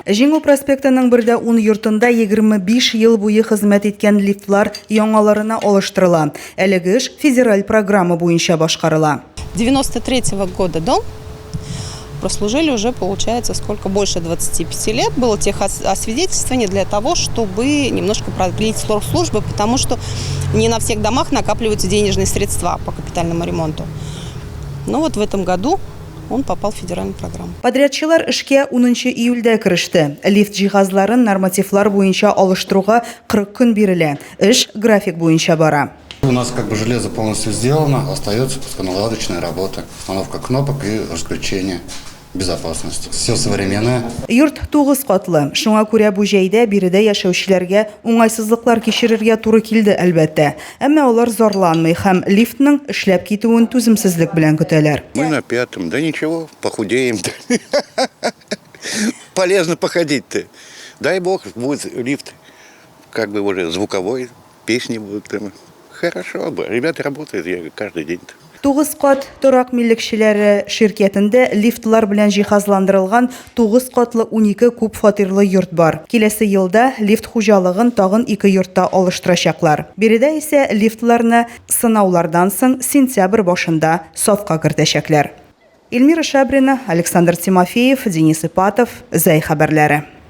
Жиңу проспектының бірді 10 йортында 25 ел буе хезмәт иткән лифтлар яңаларына алыштырыла. Әлеге эш федераль программа буенча башкарыла. 93-го года дом прослужили уже, получается, сколько? Больше 25 лет. Было техосвидетельствование для того, чтобы немножко продлить срок службы, потому что не на всех домах накапливаются денежные средства по капитальному ремонту. Но вот в этом году он попал в федеральную программу. Подрядчылар эшкә 10 июльдә кереште. Лифт җиһазларын нормативлар буенча алыштыруга 40 көн бирелә. Эш график буенча бара. У нас как бы железо полностью сделано, остается пусконаладочная работа, установка кнопок и разключение безопасности. Все современное. Йорт 9 катлы. Шуңа күрә бу җәйдә биредә яшәүчеләргә уңайсызлыклар кичерергә туры килде әлбәттә. Әмма алар зарланмый һәм лифтның эшләп китүен түземсезлек белән көтәләр. Мы на 5-м, да ничего, похудеем. Полезно походить-то. Дай бог, будет лифт, как бы уже звуковой, песни будут. Хорошо бы. Ребята работают каждый день. 9 кат торак миллекчеләре ширкәтендә лифтлар белән җиһазландырылган 9 катлы 12 күп фатирлы йорт бар. Киләсе елда лифт хуҗалыгын тагын 2 йортта алыштырачаклар. Биредә исә лифтларны сынаулардан соң сентябрь башында сафка кертәчәкләр. Эльмира Шабрина, Александр Тимофеев, Денис Ипатов, Зәй хәбәрләре.